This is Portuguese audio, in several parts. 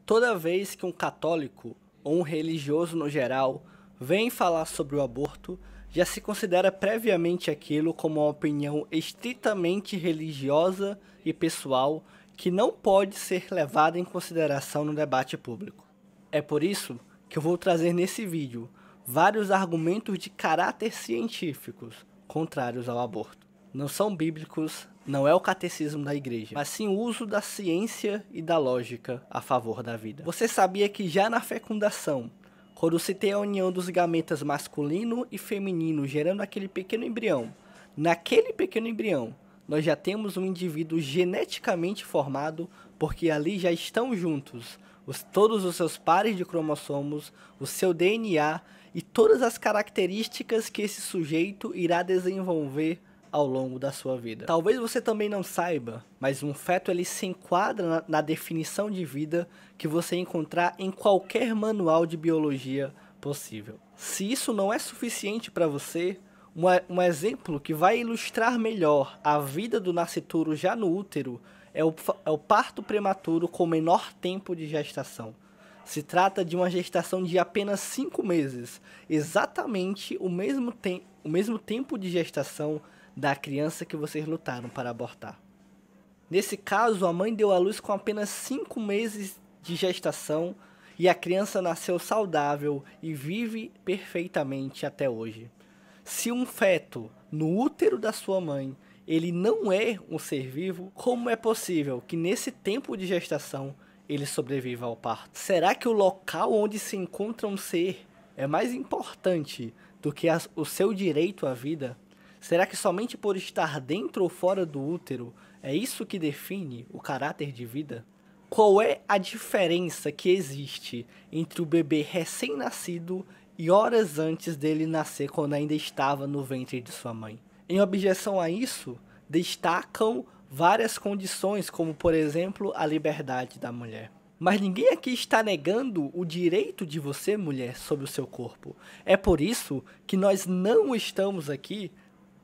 Toda vez que um católico, ou um religioso no geral, vem falar sobre o aborto, já se considera previamente aquilo como uma opinião estritamente religiosa e pessoal que não pode ser levada em consideração no debate público. É por isso que eu vou trazer nesse vídeo vários argumentos de caráter científicos contrários ao aborto. Não são bíblicos, não é o catecismo da igreja, mas sim o uso da ciência e da lógica a favor da vida. Você sabia que já na fecundação, quando se tem a união dos gametas masculino e feminino gerando aquele pequeno embrião, naquele pequeno embrião nós já temos um indivíduo geneticamente formado, porque ali já estão juntos todos os seus pares de cromossomos, o seu DNA e todas as características que esse sujeito irá desenvolver ao longo da sua vida. Talvez você também não saiba, mas um feto ele se enquadra na definição de vida que você encontrar em qualquer manual de biologia possível. Se isso não é suficiente para você, um exemplo que vai ilustrar melhor a vida do nascituro já no útero é o parto prematuro com menor tempo de gestação. Se trata de uma gestação de apenas 5 meses, exatamente o mesmo tempo de gestação da criança que vocês lutaram para abortar. Nesse caso, a mãe deu à luz com apenas 5 meses de gestação e a criança nasceu saudável e vive perfeitamente até hoje. Se um feto no útero da sua mãe, ele não é um ser vivo, como é possível que nesse tempo de gestação ele sobreviva ao parto? Será que o local onde se encontra um ser é mais importante do que o seu direito à vida? Será que somente por estar dentro ou fora do útero é isso que define o caráter de vida? Qual é a diferença que existe entre o bebê recém-nascido e horas antes dele nascer, quando ainda estava no ventre de sua mãe? Em objeção a isso, destacam várias condições, como por exemplo a liberdade da mulher. Mas ninguém aqui está negando o direito de você, mulher, sobre o seu corpo. É por isso que nós não estamos aqui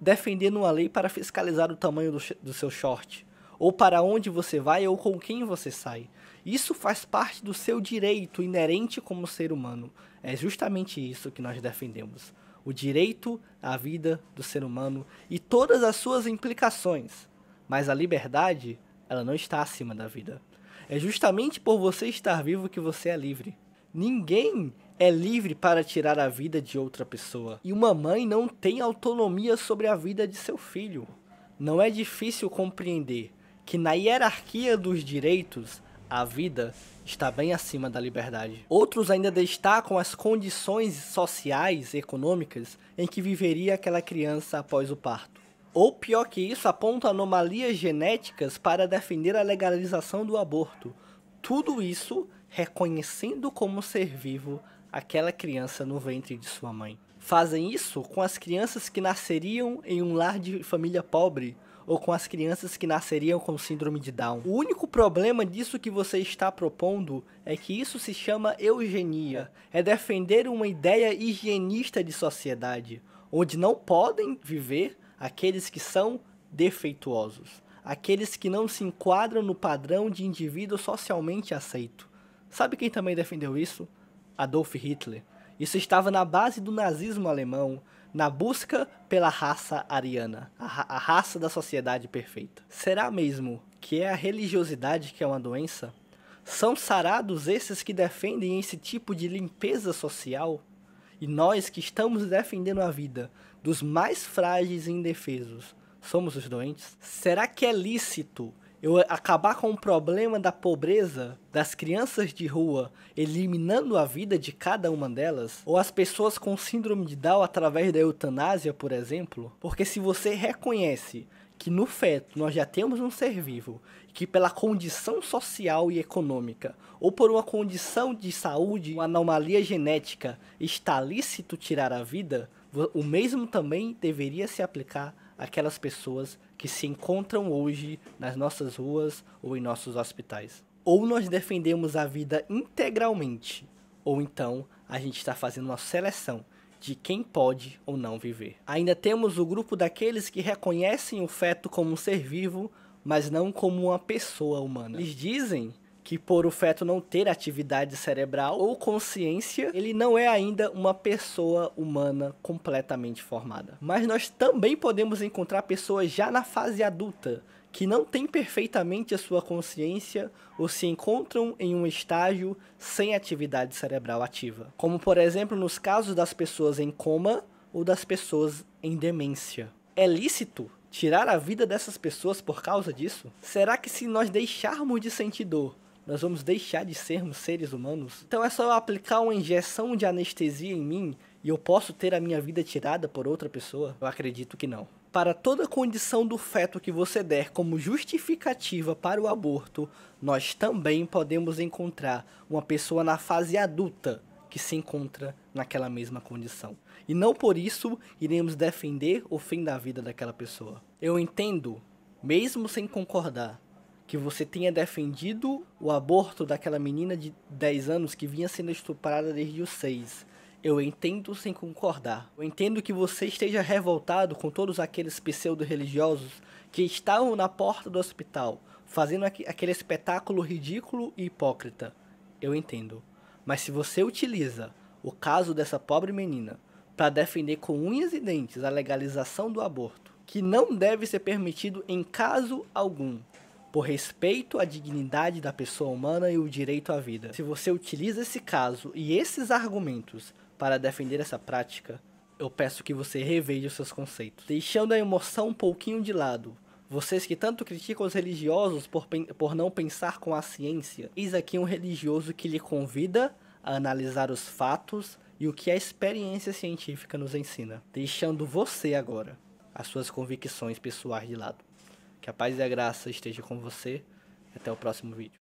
defendendo uma lei para fiscalizar o tamanho do seu short, ou para onde você vai ou com quem você sai. Isso faz parte do seu direito inerente como ser humano. É justamente isso que nós defendemos. O direito à vida do ser humano e todas as suas implicações. Mas a liberdade, ela não está acima da vida. É justamente por você estar vivo que você é livre. Ninguém é livre para tirar a vida de outra pessoa. E uma mãe não tem autonomia sobre a vida de seu filho. Não é difícil compreender que na hierarquia dos direitos, a vida está bem acima da liberdade. Outros ainda destacam as condições sociais e econômicas em que viveria aquela criança após o parto. Ou pior que isso, apontam anomalias genéticas para defender a legalização do aborto. Tudo isso reconhecendo como ser vivo aquela criança no ventre de sua mãe. Fazem isso com as crianças que nasceriam em um lar de família pobre, ou com as crianças que nasceriam com síndrome de Down. O único problema disso que você está propondo é que isso se chama eugenia. É defender uma ideia higienista de sociedade, onde não podem viver aqueles que são defeituosos, aqueles que não se enquadram no padrão de indivíduo socialmente aceito. Sabe quem também defendeu isso? Adolf Hitler. Isso estava na base do nazismo alemão, na busca pela raça ariana, a raça da sociedade perfeita. Será mesmo que é a religiosidade que é uma doença? São sarados esses que defendem esse tipo de limpeza social? E nós que estamos defendendo a vida dos mais frágeis e indefesos, somos os doentes? Será que é lícito eu acabar com o problema da pobreza das crianças de rua, eliminando a vida de cada uma delas? Ou as pessoas com síndrome de Down através da eutanásia, por exemplo? Porque se você reconhece que no feto nós já temos um ser vivo, que pela condição social e econômica, ou por uma condição de saúde, uma anomalia genética, está lícito tirar a vida, o mesmo também deveria se aplicar àquelas pessoas que se encontram hoje nas nossas ruas ou em nossos hospitais. Ou nós defendemos a vida integralmente, ou então a gente está fazendo uma seleção de quem pode ou não viver. Ainda temos o grupo daqueles que reconhecem o feto como um ser vivo, mas não como uma pessoa humana. Eles dizem que por o feto não ter atividade cerebral ou consciência, ele não é ainda uma pessoa humana completamente formada. Mas nós também podemos encontrar pessoas já na fase adulta, que não têm perfeitamente a sua consciência ou se encontram em um estágio sem atividade cerebral ativa. Como por exemplo nos casos das pessoas em coma ou das pessoas em demência. É lícito tirar a vida dessas pessoas por causa disso? Será que se nós deixarmos de sentir dor, nós vamos deixar de sermos seres humanos? Então é só eu aplicar uma injeção de anestesia em mim e eu posso ter a minha vida tirada por outra pessoa? Eu acredito que não. Para toda condição do feto que você der como justificativa para o aborto, nós também podemos encontrar uma pessoa na fase adulta que se encontra naquela mesma condição. E não por isso iremos defender o fim da vida daquela pessoa. Eu entendo, mesmo sem concordar, que você tenha defendido o aborto daquela menina de 10 anos que vinha sendo estuprada desde os 6. Eu entendo sem concordar. Eu entendo que você esteja revoltado com todos aqueles pseudo-religiosos que estavam na porta do hospital, fazendo aquele espetáculo ridículo e hipócrita. Eu entendo. Mas se você utiliza o caso dessa pobre menina para defender com unhas e dentes a legalização do aborto, que não deve ser permitido em caso algum, por respeito à dignidade da pessoa humana e o direito à vida. Se você utiliza esse caso e esses argumentos para defender essa prática, eu peço que você reveja os seus conceitos. Deixando a emoção um pouquinho de lado, vocês que tanto criticam os religiosos por não pensar com a ciência, eis aqui um religioso que lhe convida a analisar os fatos e o que a experiência científica nos ensina. Deixando você agora as suas convicções pessoais de lado. Que a paz e a graça esteja com você. Até o próximo vídeo.